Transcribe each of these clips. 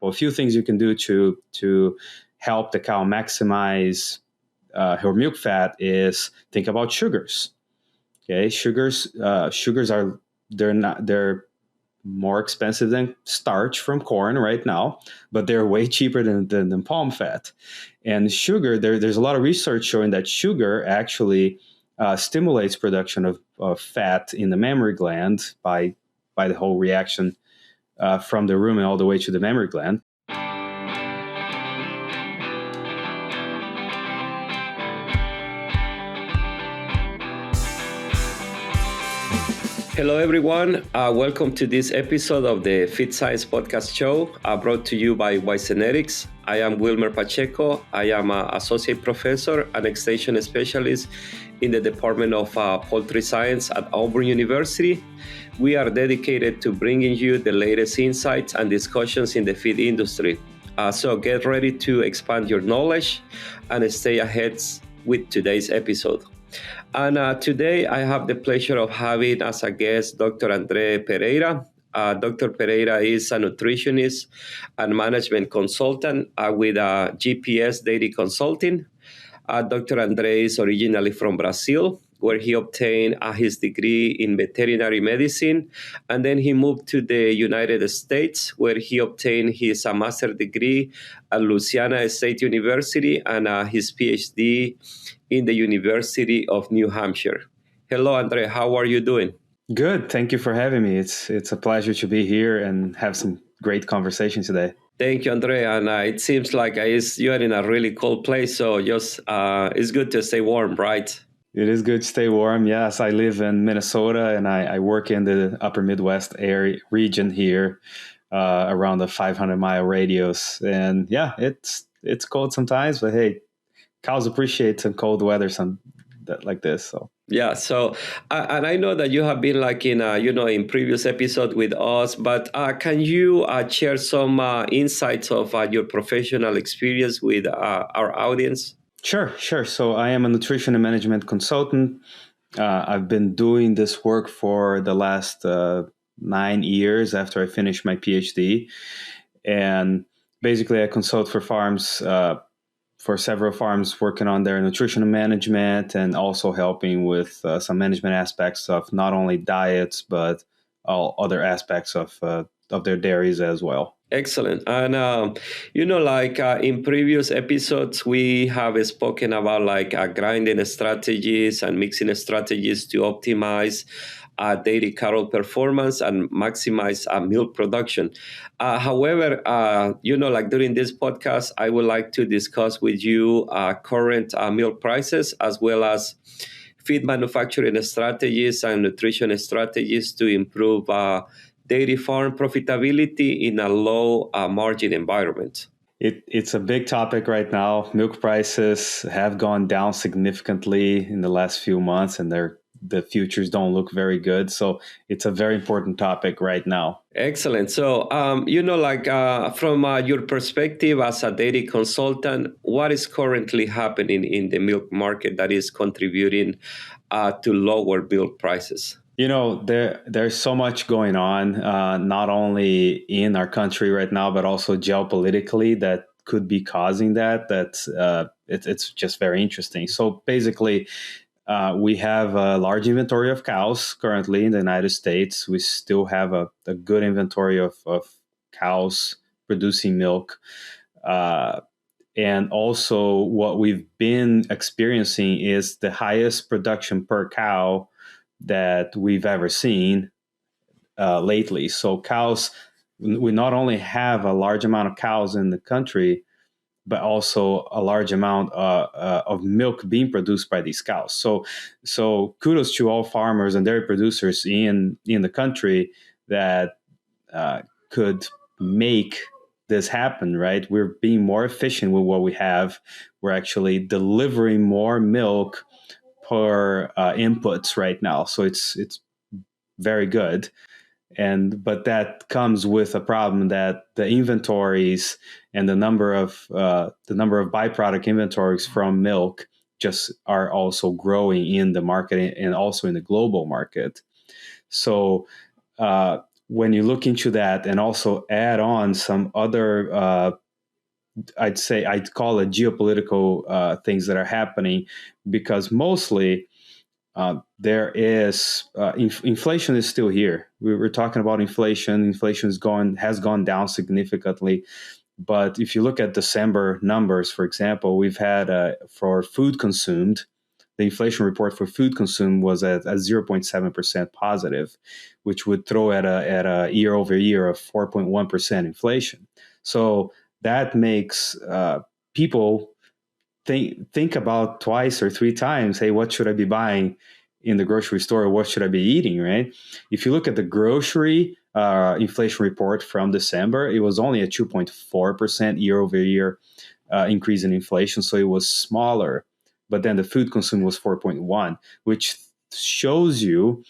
Well, a few things you can do to help the cow maximize her milk fat is think about sugars. Okay, sugars are they're more expensive than starch from corn right now, but they're way cheaper than palm fat. And sugar, there's a lot of research showing that sugar actually stimulates production of fat in the mammary gland by the whole reaction from the rumen all the way to the mammary gland. Hello, everyone. Welcome to this episode of the Fit Science Podcast Show, brought to you by Wysenetics. I am Wilmer Pacheco. I am an associate professor and extension specialist in the Department of Poultry Science at Auburn University. We are dedicated to bringing you the latest insights and discussions in the feed industry. So get ready to expand your knowledge and stay ahead with today's episode. And today I have the pleasure of having as a guest Dr. Andre Pereira. Dr. Pereira is a nutritionist and management consultant with GPS Dairy Consulting. Dr. Andre is originally from Brazil, where he obtained his degree in veterinary medicine. And then he moved to the United States, where he obtained his master's degree at Louisiana State University and his PhD in the University of New Hampshire. Hello, Andre. How are you doing? Good. Thank you for having me. It's a pleasure to be here and have some great conversation today. Thank you, Andre. And it seems like you are in a really cold place, so just it's good to stay warm, right? It is good to stay warm. Yes, I live in Minnesota and I work in the upper Midwest area region here, around the 500-mile radius. And yeah, it's cold sometimes, but hey, cows appreciate some cold weather like this. So yeah. So and I know that you have been like in previous episode with us, but can you share some insights of your professional experience with our audience? Sure. So I am a nutrition and management consultant. I've been doing this work for the last 9 years after I finished my PhD. And basically, I consult for farms, for several farms, working on their nutritional management and also helping with some management aspects of not only diets, but all other aspects of their dairies as well. Excellent. And, in previous episodes, we have spoken about grinding strategies and mixing strategies to optimize dairy cattle performance and maximize milk production. However, during this podcast, I would like to discuss with you current milk prices as well as feed manufacturing strategies and nutrition strategies to improve dairy farm profitability in a low margin environment. It's a big topic right now. Milk prices have gone down significantly in the last few months, and the futures don't look very good. So it's a very important topic right now. Excellent. So, from your perspective as a dairy consultant, what is currently happening in the milk market that is contributing to lower milk prices? There's so much going on, not only in our country right now, but also geopolitically that could be causing that. It's just very interesting. So basically, we have a large inventory of cows currently in the United States. We still have a good inventory of cows producing milk. And also what we've been experiencing is the highest production per cow that we've ever seen lately. So cows, we not only have a large amount of cows in the country, but also a large amount of milk being produced by these cows. So kudos to all farmers and dairy producers in the country that could make this happen, right? We're being more efficient with what we have. We're actually delivering more milk per inputs right now. So it's very good. But that comes with a problem that the inventories and the number of byproduct inventories from milk just are also growing in the market and also in the global market. So when you look into that and also add on some other, I'd call it geopolitical things that are happening, because mostly there is inflation is still here. We were talking about inflation. Inflation has gone down significantly. But if you look at December numbers, for example, we've had for food consumed, the inflation report for food consumed was at 0.7% positive, which would throw at a year over year of 4.1% inflation. So that makes people think about twice or three times, hey, what should I be buying in the grocery store? What should I be eating, right? If you look at the grocery inflation report from December, it was only a 2.4% year over year increase in inflation. So it was smaller. But then the food consumed was 4.1, which shows you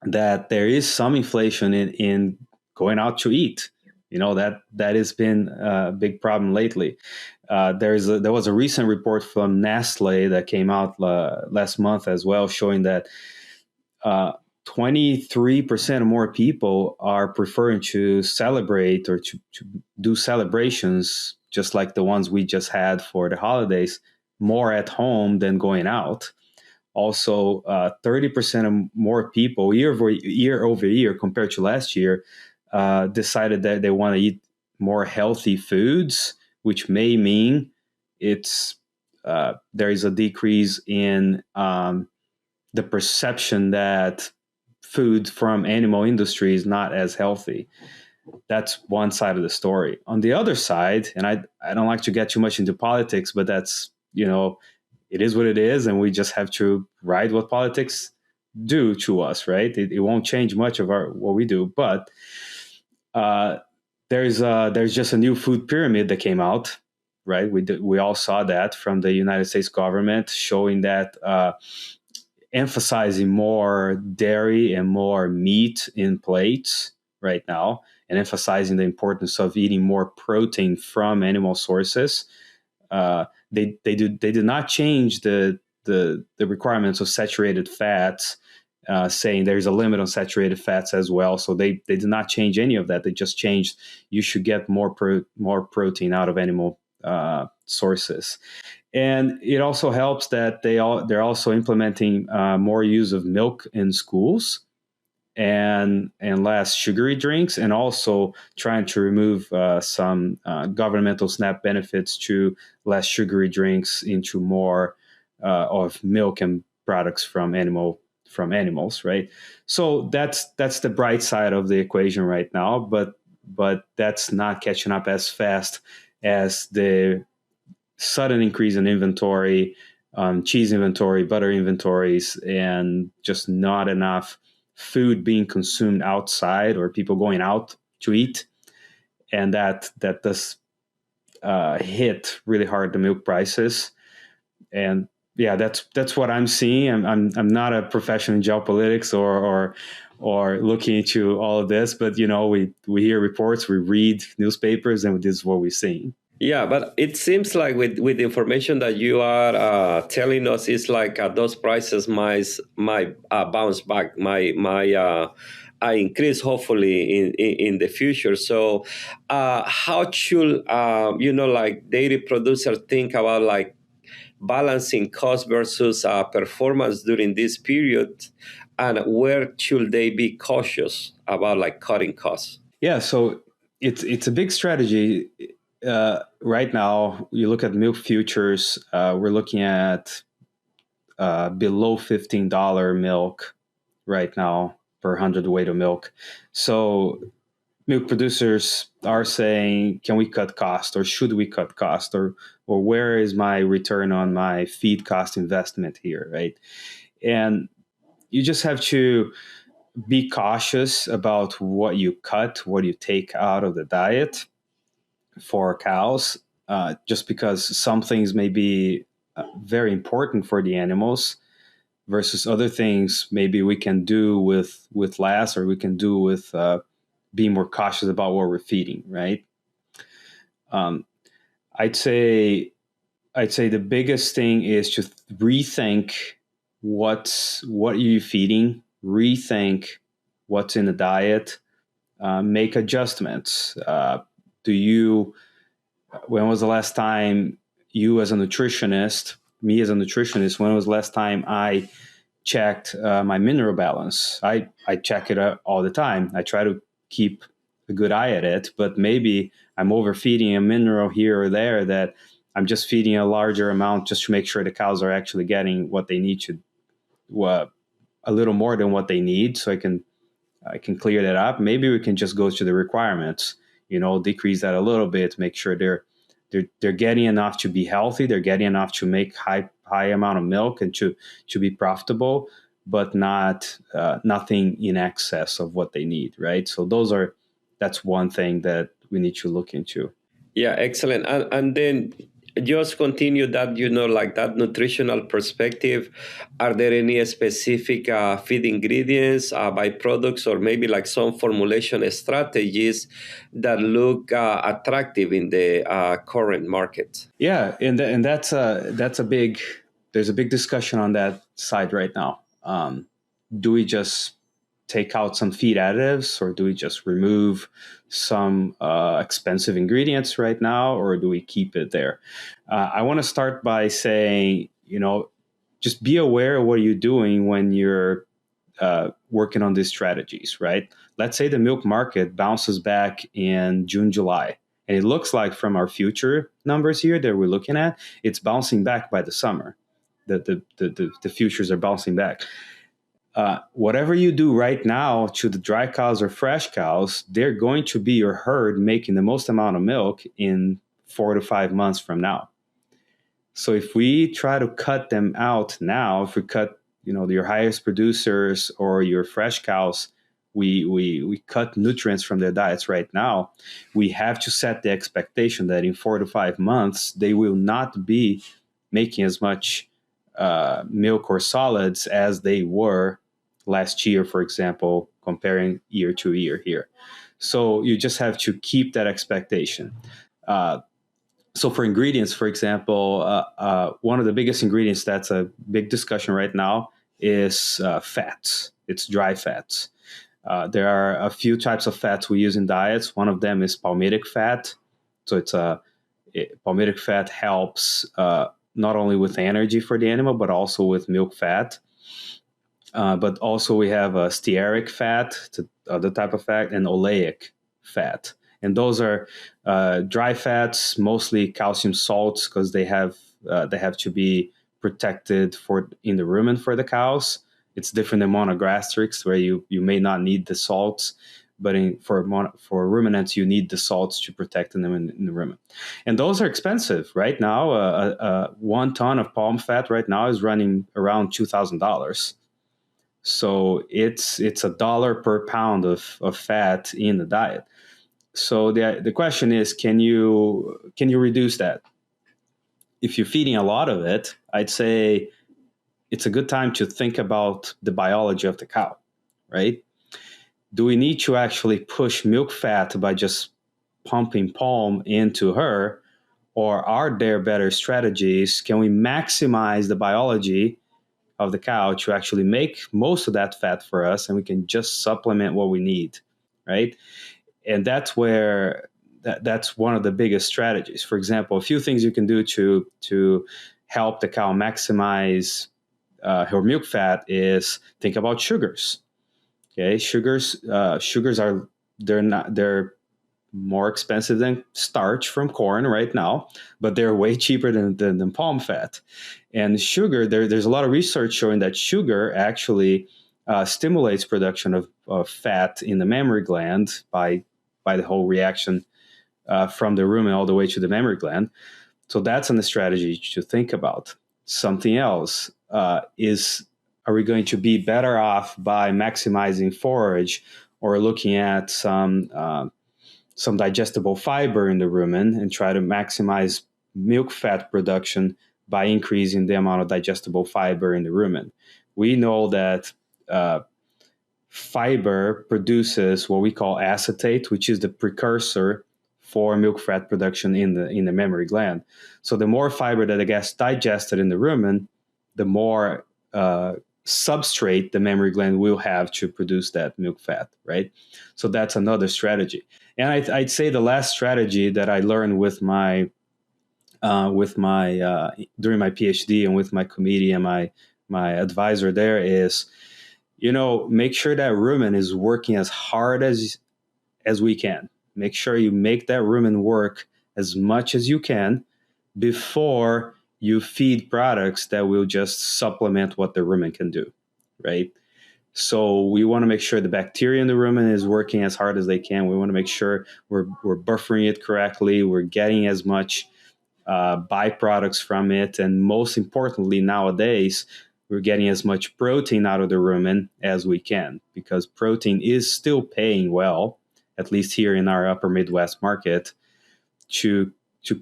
that there is some inflation in going out to eat. That has been a big problem lately. There was a recent report from Nestle that came out last month as well, showing that 23% more people are preferring to celebrate or to do celebrations, just like the ones we just had for the holidays, more at home than going out. Also, 30% more people year over year compared to last year decided that they want to eat more healthy foods, which may mean there is a decrease in the perception that food from animal industry is not as healthy. That's one side of the story. On the other side, and I don't like to get too much into politics, but that's, it is what it is, and we just have to ride what politics do to us, right? It won't change much of what we do, but there's just a new food pyramid that came out, right? We all saw that from the United States government, showing that emphasizing more dairy and more meat in plates right now, and emphasizing the importance of eating more protein from animal sources. They did not change the requirements of saturated fats, saying there's a limit on saturated fats as well. So they did not change any of that. They just changed you should get more protein out of animal sources. And it also helps that they're also implementing more use of milk in schools and less sugary drinks, and also trying to remove some governmental SNAP benefits to less sugary drinks into more of milk and products from animals, right? So that's the bright side of the equation right now, but that's not catching up as fast as the sudden increase in inventory, cheese inventory, butter inventories, and just not enough food being consumed outside or people going out to eat. And that does hit really hard the milk prices. And yeah, that's what I'm seeing. I'm not a professional in geopolitics or looking into all of this, but we hear reports, we read newspapers, and this is what we're seeing. Yeah, but it seems like with the information that you are telling us, it's like those prices might bounce back, might increase hopefully in the future. So how should like dairy producers think about like balancing cost versus performance during this period, and where should they be cautious about like cutting costs? Yeah, so it's a big strategy. Right now, you look at milk futures, we're looking at below $15 milk right now per hundredweight of milk. So milk producers are saying, can we cut cost, or should we cut cost, or where is my return on my feed cost investment here, right? And you just have to be cautious about what you cut, what you take out of the diet for cows, just because some things may be very important for the animals versus other things maybe we can do with less, or we can do with being more cautious about what we're feeding, right? I'd say the biggest thing is to rethink what you're feeding, rethink what's in the diet, make adjustments. When was the last time you as a nutritionist, me as a nutritionist, when was the last time I checked my mineral balance? I check it all the time. I try to keep a good eye at it, but maybe I'm overfeeding a mineral here or there, that I'm just feeding a larger amount just to make sure the cows are actually getting what they need to, a little more than what they need, so I can clear that up. Maybe we can just go to the requirements, decrease that a little bit, make sure they're getting enough to be healthy, they're getting enough to make high amount of milk and to be profitable, but not nothing in excess of what they need, right? So that's one thing that we need to look into. Yeah, excellent. And then just continue that, like that nutritional perspective. Are there any specific feed ingredients, byproducts, or maybe like some formulation strategies that look attractive in the current market? Yeah, and that's a big, there's a big discussion on that side right now. Do we just take out some feed additives, or do we just remove some expensive ingredients right now, or do we keep it there? I want to start by saying, just be aware of what you're doing when you're working on these strategies, right? Let's say the milk market bounces back in June, July, and it looks like from our future numbers here that we're looking at, it's bouncing back by the summer. The futures are bouncing back. Whatever you do right now to the dry cows or fresh cows, they're going to be your herd making the most amount of milk in 4 to 5 months from now. So if we try to cut them out now, if we cut, your highest producers or your fresh cows, we cut nutrients from their diets right now, we have to set the expectation that in 4 to 5 months, they will not be making as much milk or solids as they were last year, for example, comparing year to year here. So you just have to keep that expectation. So for ingredients, for example, one of the biggest ingredients that's a big discussion right now is fats. It's dry fats. There are a few types of fats we use in diets. One of them is palmitic fat. So palmitic fat helps not only with energy for the animal, but also with milk fat. But also we have a stearic fat, it's other type of fat, and oleic fat. And those are dry fats, mostly calcium salts, because they have to be protected in the rumen for the cows. It's different than monogastrics, where you may not need the salts, but for ruminants, you need the salts to protect them in the rumen. And those are expensive right now. 1 ton of palm fat right now is running around $2,000. So it's $1 per pound of fat in the diet. So the question is, can you reduce that? If you're feeding a lot of it, I'd say it's a good time to think about the biology of the cow, right? Do we need to actually push milk fat by just pumping palm into her, or are there better strategies? Can we maximize the biology of the cow to actually make most of that fat for us, and we can just supplement what we need, right? And that's where that's one of the biggest strategies. For example, a few things you can do to help the cow maximize her milk fat is think about sugars. Okay, sugars are they're more expensive than starch from corn right now, but they're way cheaper than palm fat. And sugar, there's a lot of research showing that sugar actually stimulates production of fat in the mammary gland by the whole reaction from the rumen all the way to the mammary gland. So that's a strategy to think about. Something else is, are we going to be better off by maximizing forage, or looking at some digestible fiber in the rumen and try to maximize milk fat production by increasing the amount of digestible fiber in the rumen? We know that fiber produces what we call acetate, which is the precursor for milk fat production in the mammary gland. So the more fiber that gets digested in the rumen, the more substrate the mammary gland will have to produce that milk fat, right? So that's another strategy. And I'd say the last strategy that I learned with my during my PhD and with my committee and my advisor there is, make sure that rumen is working as hard as we can. Make sure you make that rumen work as much as you can before you feed products that will just supplement what the rumen can do, right? So we want to make sure the bacteria in the rumen is working as hard as they can. We want to make sure we're buffering it correctly. We're getting as much byproducts from it. And most importantly, nowadays, we're getting as much protein out of the rumen as we can, because protein is still paying well, at least here in our upper Midwest market, to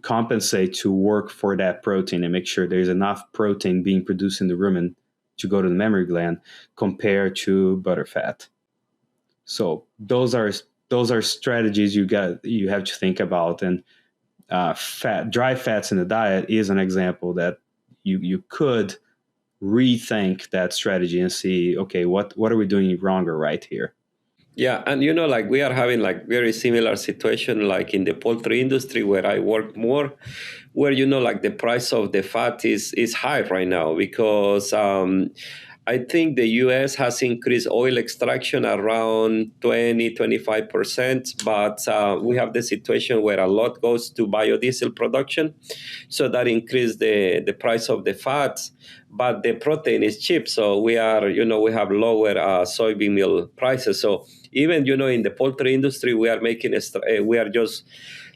compensate, to work for that protein and make sure there's enough protein being produced in the rumen to go to the mammary gland compared to butterfat. So those are strategies you have to think about. And dry fats in the diet is an example that you could rethink that strategy and see, okay, what are we doing wrong or right here? Yeah, and like we are having like very similar situation like in the poultry industry where I work more, where like the price of the fat is high right now because I think the US has increased oil extraction around 20-25%, but we have the situation where a lot goes to biodiesel production, so that increased the price of the fat, but the protein is cheap, so we are we have lower soybean meal prices. So even in the poultry industry, we are we are just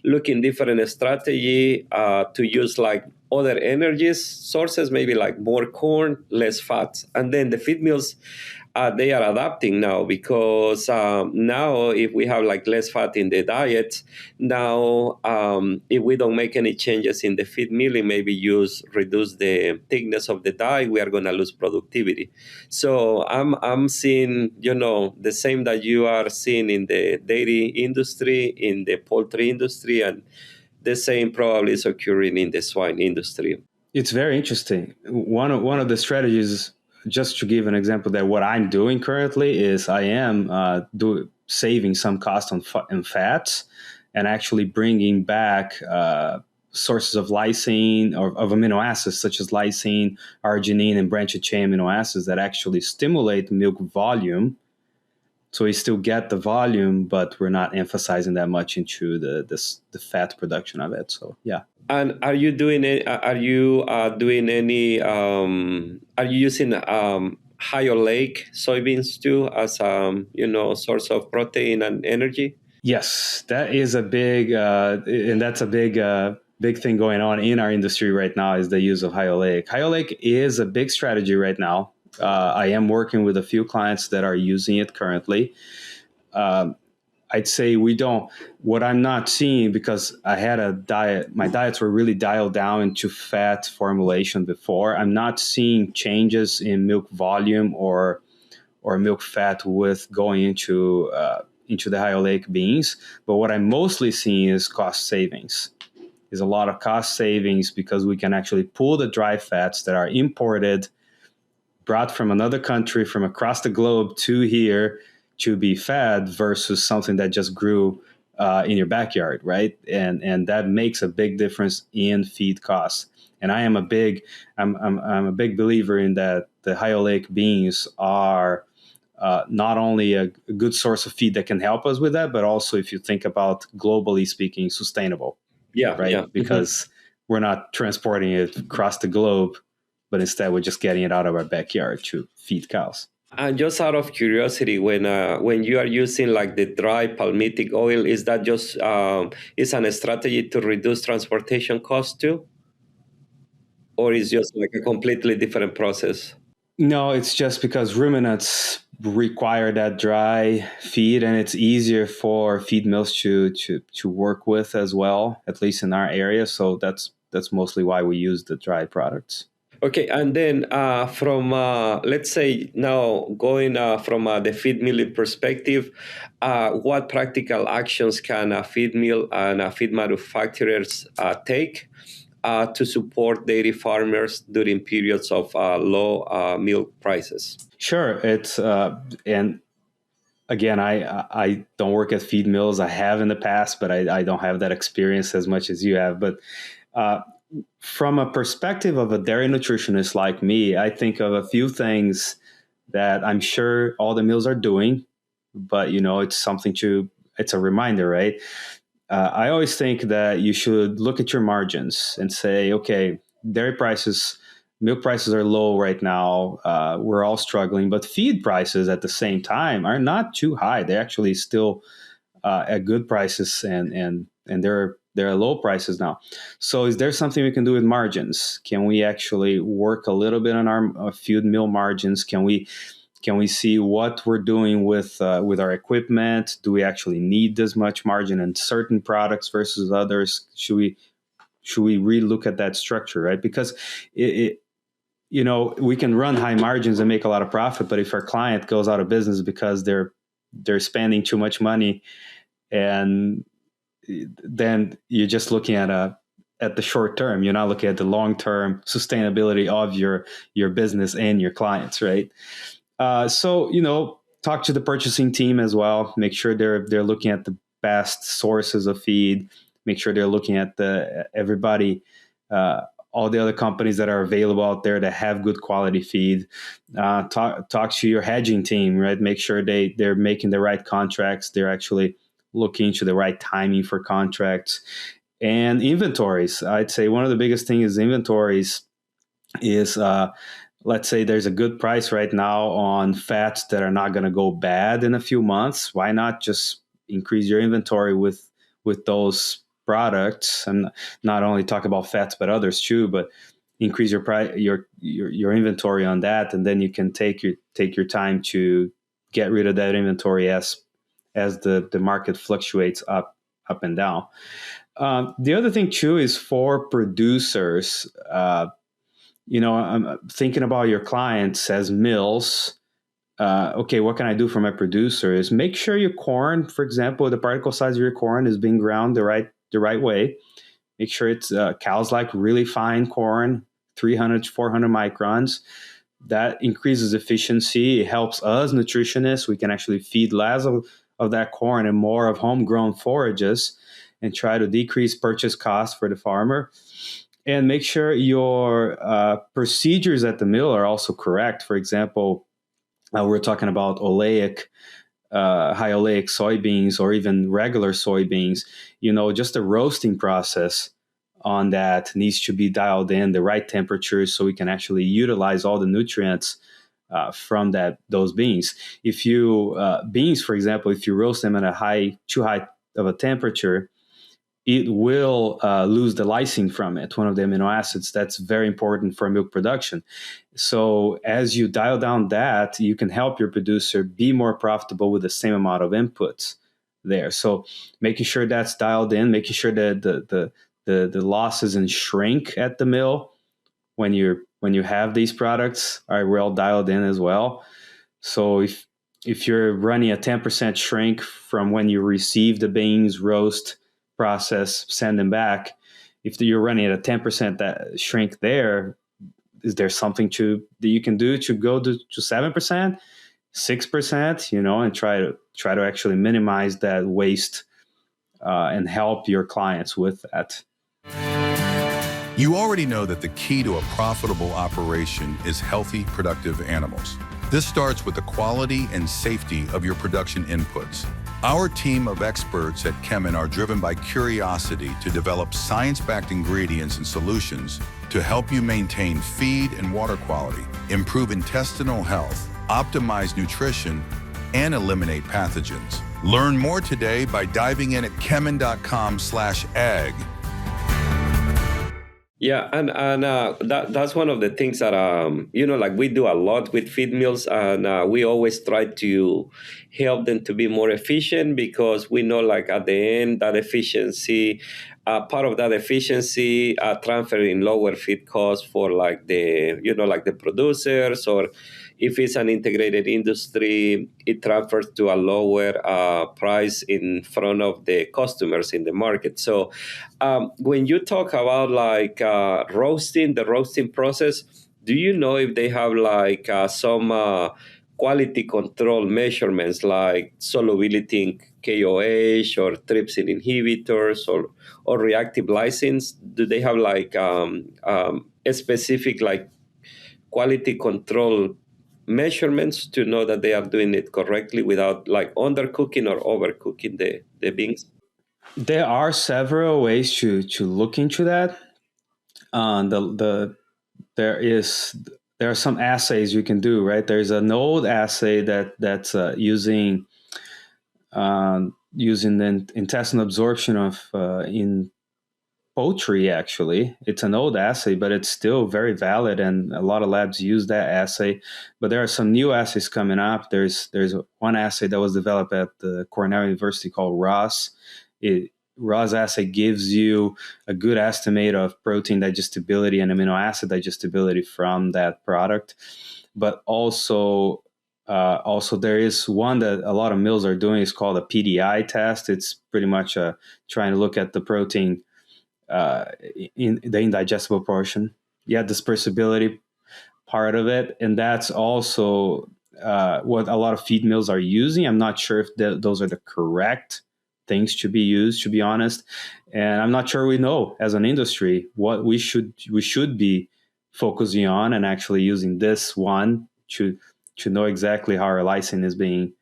looking different strategy to use like other energies sources, maybe like more corn, less fat, and then the feed mills. They are adapting now because now if we have like less fat in the diet, now if we don't make any changes in the feed milling, maybe reduce the thickness of the dye, we are going to lose productivity. So I'm seeing the same that you are seeing in the dairy industry, in the poultry industry, and the same probably is occurring in the swine industry. It's very interesting. One of the strategies, just to give an example, that what I'm doing currently is I am saving some cost on fats and actually bringing back sources of lysine or of amino acids such as lysine, arginine, and branched chain amino acids that actually stimulate milk volume. So we still get the volume, but we're not emphasizing that much into the fat production of it. So yeah. And are you doing any? Are you using high oleic soybeans too as source of protein and energy? Yes, that is a big and that's a big thing going on in our industry right now is the use of high oleic. High oleic is a big strategy right now. I am working with a few clients that are using it currently. I'd say what I'm not seeing, because I had my diets were really dialed down into fat formulation before. I'm not seeing changes in milk volume or milk fat with going into the high oleic beans. But what I'm mostly seeing is cost savings. There's a lot of cost savings because we can actually pull the dry fats that are imported, brought from another country, from across the globe to here to be fed versus something that just grew in your backyard, right? And that makes a big difference in feed costs. And I'm a big believer in that the high oleic beans are not only a good source of feed that can help us with that, but also, if you think about globally speaking, sustainable. Yeah, right. Yeah. Because we're not transporting it across the globe, but instead we're just getting it out of our backyard to feed cows. And just out of curiosity, when you are using like the dry palmitic oil, is that just is a strategy to reduce transportation costs too, or is just like a completely different process? No, it's just because ruminants require that dry feed, and it's easier for feed mills to work with as well, at least in our area. So that's mostly why we use the dry products. Okay, and then from let's say now going from the feed milling perspective, what practical actions can a feed mill and feed manufacturers take to support dairy farmers during periods of low milk prices? Sure, it's and again, I don't work at feed mills. I have in the past, but I don't have that experience as much as you have. But uh, from a perspective of a dairy nutritionist like me, I think of a few things that I'm sure all the mills are doing, but it's something to, it's a reminder, right? I always think that you should look at your margins and say, okay, dairy prices, milk prices are low right now. We're all struggling, but feed prices at the same time are not too high. They're actually still at good prices, and they're at low prices now. So, is there something we can do with margins? Can we actually work a little bit on our feed mill margins? Can we see what we're doing with our equipment? Do we actually need this much margin in certain products versus others? Should we relook at that structure, right? Because we can run high margins and make a lot of profit, but if our client goes out of business because they're spending too much money, and then you're just looking at the short term. You're not looking at the long term sustainability of your business and your clients, right? So talk to the purchasing team as well. Make sure they're looking at the best sources of feed. Make sure they're looking at everybody, all the other companies that are available out there that have good quality feed. Talk to your hedging team, right? Make sure they're making the right contracts. They're actually looking into the right timing for contracts and inventories. I'd say one of the biggest things is inventories is. Let's say there's a good price right now on fats that are not going to go bad in a few months. Why not just increase your inventory with those products, and not only talk about fats but others too, but increase your price, your inventory on that, and then you can take your time to get rid of that inventory as the market fluctuates up and down. The other thing too is for producers. I'm thinking about your clients as mills. Okay, what can I do for my producers? Make sure your corn, for example, the particle size of your corn is being ground the right way. Make sure it's cows like really fine corn, 300 to 400 microns. That increases efficiency. It helps us nutritionists. We can actually feed less of that corn and more of homegrown forages, and try to decrease purchase costs for the farmer. And make sure your procedures at the mill are also correct. For example, we're talking about oleic, high oleic soybeans, or even regular soybeans. Just the roasting process on that needs to be dialed in the right temperature, so we can actually utilize all the nutrients from those beans. If you beans, for example, if you roast them at too high of a temperature, it will lose the lysine from it, one of the amino acids that's very important for milk production. So as you dial down that, you can help your producer be more profitable with the same amount of inputs there. So making sure that's dialed in, making sure that the losses and shrink at the mill when you have these products are well dialed in as well. So if you're running a 10% shrink from when you receive the beans, roast, process, send them back, if you're running at a 10% that shrink there, is there something that you can do to go to 7%, 6%, and try to actually minimize that waste and help your clients with that. You already know that the key to a profitable operation is healthy, productive animals. This starts with the quality and safety of your production inputs. Our team of experts at Kemin are driven by curiosity to develop science-backed ingredients and solutions to help you maintain feed and water quality, improve intestinal health, optimize nutrition, and eliminate pathogens. Learn more today by diving in at kemin.com/ag. Yeah, and that's one of the things that like we do a lot with feed mills, and we always try to help them to be more efficient, because we know, like, at the end, that efficiency part of that efficiency transferring lower feed costs for like the producers, or if it's an integrated industry, it transfers to a lower price in front of the customers in the market. So when you talk about like the roasting process, do you know if they have like some quality control measurements like solubility in KOH or trypsin inhibitors or reactive lysins? Do they have like a specific like quality control measurements to know that they are doing it correctly without like undercooking or overcooking the beans? There are several ways to look into that. The there is there are some assays you can do, right? There's an old assay that's using the intestinal absorption of in poultry. Actually, it's an old assay, but it's still very valid, and a lot of labs use that assay. But there are some new assays coming up. There's one assay that was developed at the Cornell University called ROS. ROS assay gives you a good estimate of protein digestibility and amino acid digestibility from that product. But also there is one that a lot of mills are doing. It's called a PDI test. It's pretty much trying to look at the protein in the indigestible portion. Yeah, dispersibility part of it, and that's also what a lot of feed mills are using. I'm not sure if those are the correct things to be used, to be honest, and I'm not sure we know as an industry what we should be focusing on and actually using this one to know exactly how our lysine is being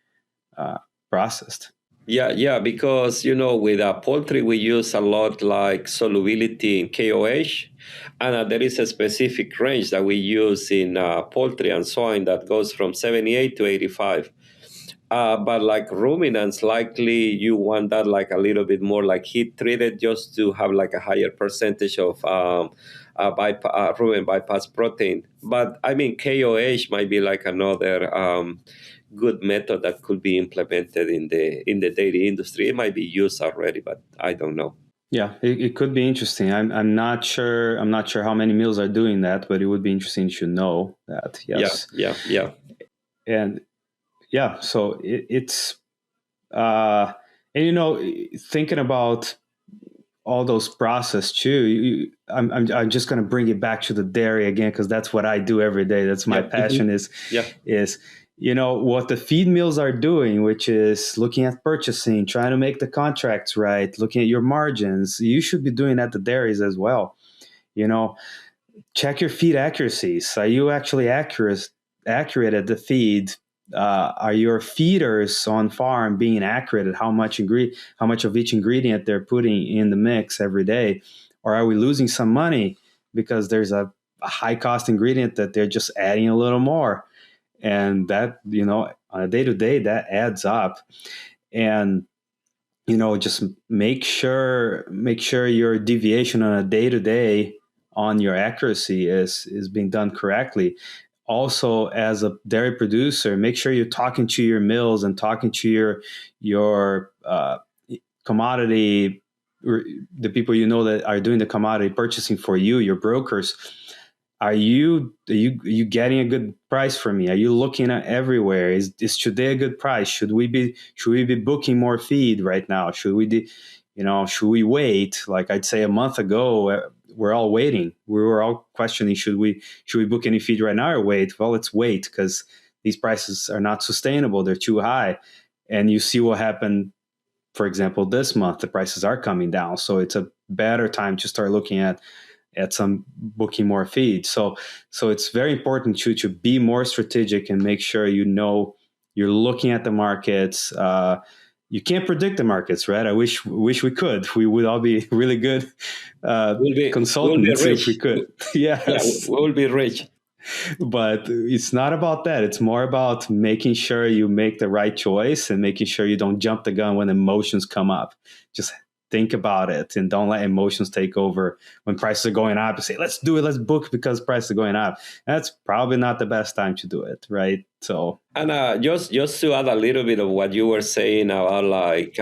processed. Yeah, because with poultry we use a lot like solubility in KOH, and there is a specific range that we use in poultry and swine that goes from 78 to 85. But like ruminants, likely you want that like a little bit more like heat treated, just to have like a higher percentage of rumen bypass protein. But I mean, KOH might be like another good method that could be implemented in the dairy industry. It might be used already, but I don't know. Yeah, it could be interesting. I'm not sure. I'm not sure how many mills are doing that, but it would be interesting to know that. Yes. Yeah. And yeah, so it's and thinking about all those process too. I'm just going to bring it back to the dairy again, because that's what I do every day. That's my passion. Is what the feed mills are doing, which is looking at purchasing, trying to make the contracts right, looking at your margins. You should be doing at the dairies as well. Check your feed accuracies. Are you actually accurate at the feed? Are your feeders on farm being accurate at how much of each ingredient they're putting in the mix every day? Or are we losing some money because there's a high cost ingredient that they're just adding a little more? And that, on a day-to-day, that adds up. And, just make sure your deviation on a day-to-day on your accuracy is being done correctly. Also, as a dairy producer, make sure you're talking to your mills and talking to your commodity, the people that are doing the commodity purchasing for you, your brokers. Are you getting a good price for me? Are you looking at everywhere? Is today a good price? Should we be booking more feed right now? Should we wait? Like I'd say a month ago, we're all waiting. We were all questioning, should we book any feed right now or wait? Well, let's wait, because these prices are not sustainable. They're too high. And you see what happened, for example, this month, the prices are coming down. So it's a better time to start looking at some booking more feed. So it's very important to be more strategic and make sure you're looking at the markets. You can't predict the markets, right? I wish we could. We would all be really good consultants if we could. Yes. Yeah, we'll be rich. But it's not about that. It's more about making sure you make the right choice and making sure you don't jump the gun when emotions come up. Just think about it and don't let emotions take over when prices are going up and say, let's do it, let's book because prices are going up. That's probably not the best time to do it, right? So, and just to add a little bit of what you were saying about like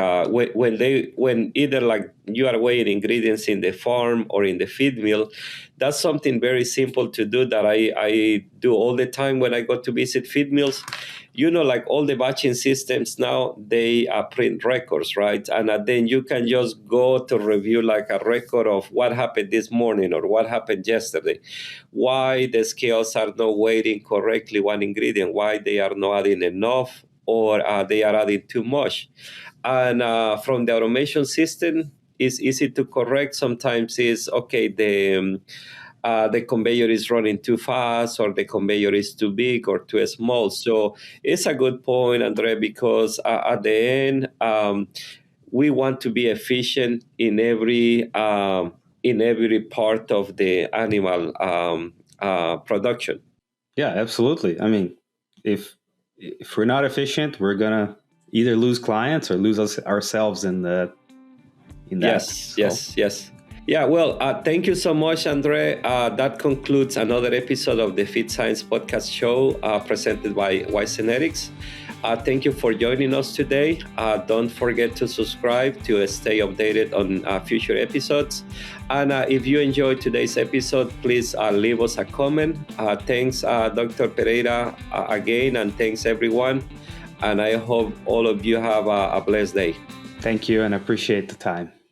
when either like you are weighing ingredients in the farm or in the feed mill, that's something very simple to do that I do all the time when I go to visit feed mills. You know, like all the batching systems now, they print records, right? And then you can just go to review like a record of what happened this morning or what happened yesterday, why the scales are not weighing correctly one ingredient, why they are not adding enough, or they are adding too much. And from the automation system, it's easy to correct. Sometimes it's okay, the conveyor is running too fast, or the conveyor is too big or too small. So it's a good point, Andre, because at the end, we want to be efficient in every part of the animal production. yeah, absolutely. I mean, if we're not efficient, we're gonna either lose clients or lose ourselves in that. Yes. Yeah, well, thank you so much, Andre. That concludes another episode of the Feed Science Podcast Show presented by Wise Genetics. Thank you for joining us today. Don't forget to subscribe to stay updated on future episodes. And if you enjoyed today's episode, please leave us a comment. Thanks, Dr. Pereira, again, and thanks, everyone. And I hope all of you have a blessed day. Thank you, and I appreciate the time.